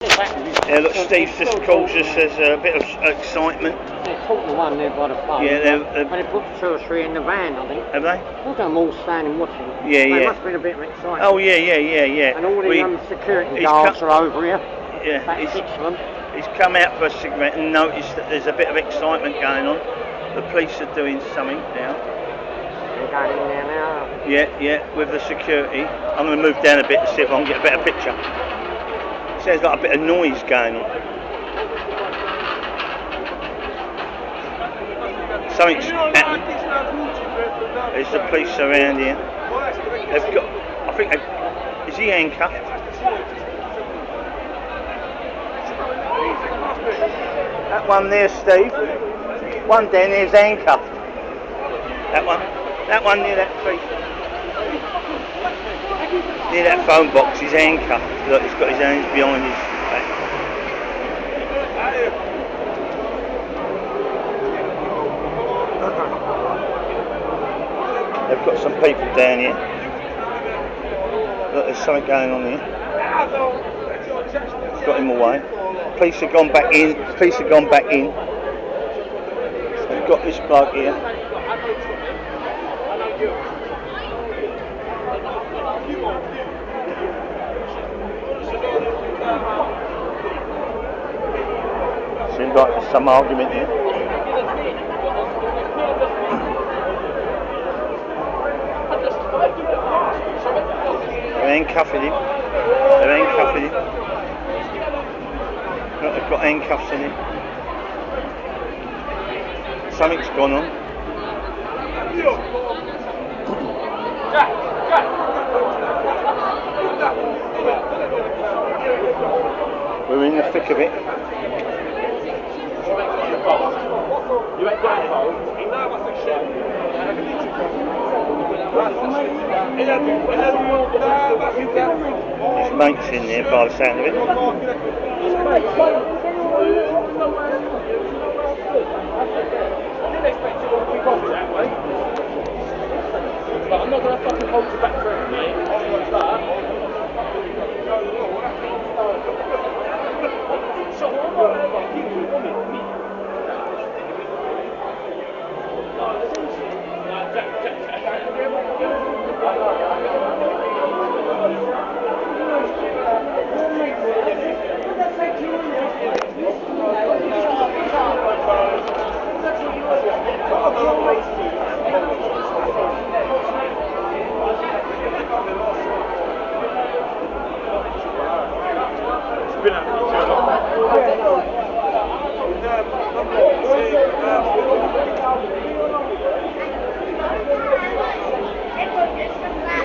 Yeah, look, Steve's just caused us a bit of excitement. They took the one there by the phone. Yeah, but they put 2 or 3 in the van, I think. Have they? Look at them all standing watching. Yeah, They yeah. must have been a bit of excitement. Oh, yeah. And all the security guards are over here. Yeah, about 6 of them. He's come out for a cigarette and noticed that there's a bit of excitement going on. The police are doing something now. They're going in there now. Yeah, with the security. I'm going to move down a bit to see if I can get a better picture. Sounds like a bit of noise going on. Something's happened. There's the police around here. They've got, I think, is he handcuffed? That one there, Steve. One down there's handcuffed. That one near that tree. Near that phone box, he's handcuffed. Look, he's got his hands behind his back. They've got some people down here. Look, there's something going on here. Got him away. Police have gone back in. They've got this bloke here. Seems like there's some argument here. They're handcuffing him. Look, they've got handcuffs in him. Something's gone on. We're in the thick of it. His mate's in there by the sound of it. But I'm not going to fucking hold you back forever, mate.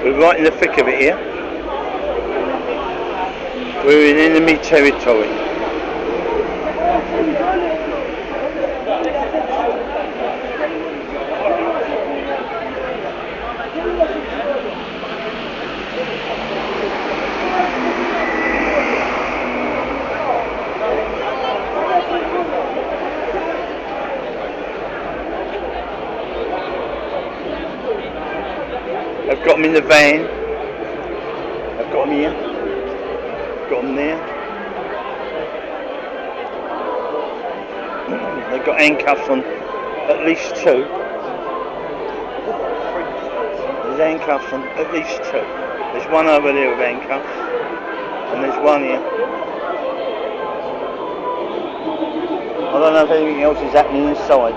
We're right in the thick of it here. We're in enemy territory. I've got them in the van. I've got them here. Got them there. They've got handcuffs on at least 2. There's handcuffs on at least 2. There's one over there with handcuffs. And there's one here. I don't know if anything else is happening inside.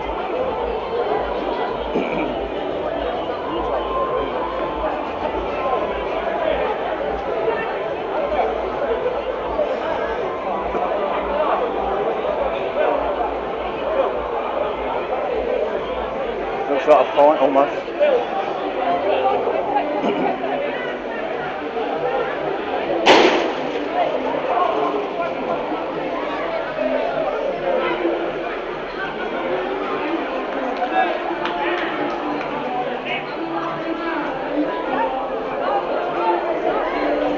Looks like a fight almost.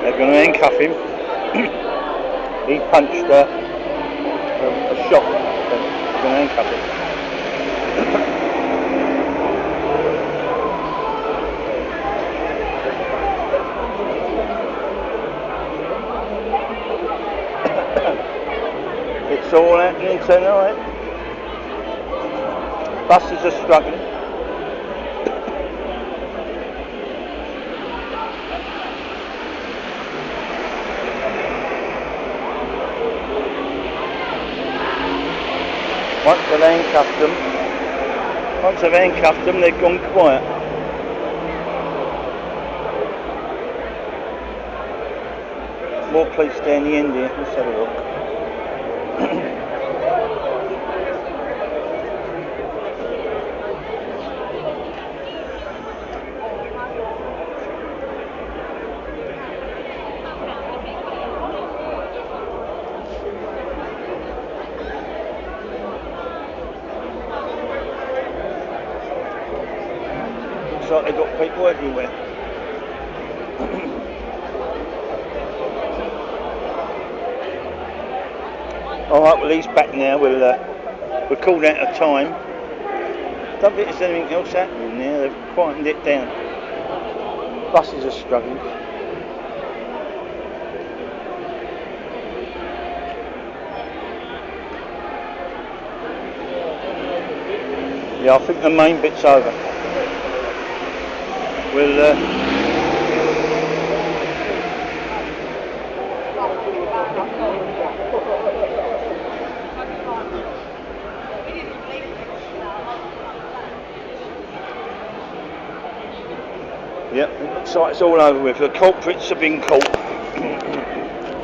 They're going to handcuff him. He punched a shot. They're going to handcuff him. It's all happening tonight. Buses are struggling. Once they've handcuffed them, they've gone quiet. More police down the end here. Let's have a look. Looks like they've got people everywhere. Alright, well he's back now. We're called out of time. Don't think there's anything else happening there. They've quietened it down. Buses are struggling. Yeah, I think the main bit's over. We'll yep, it looks like it's all over with. The culprits have been caught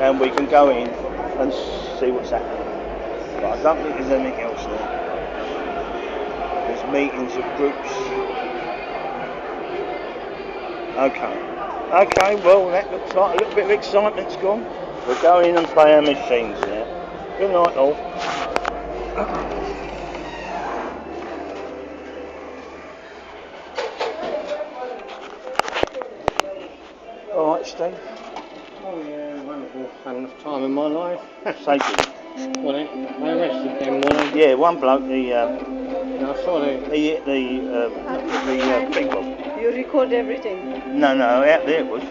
and we can go in and see what's happening. But I don't think there's anything else there. There's meetings of groups. Okay, well that looks like a little bit of excitement's gone. We'll go in and play our machines now. Good night all. Alright, Steve. Oh yeah, wonderful. Had enough time in my life. Safety. Well, they arrested them, weren't they? Yeah, one bloke, Yeah, I saw they... he hit the big one. You record everything. No, out there it was.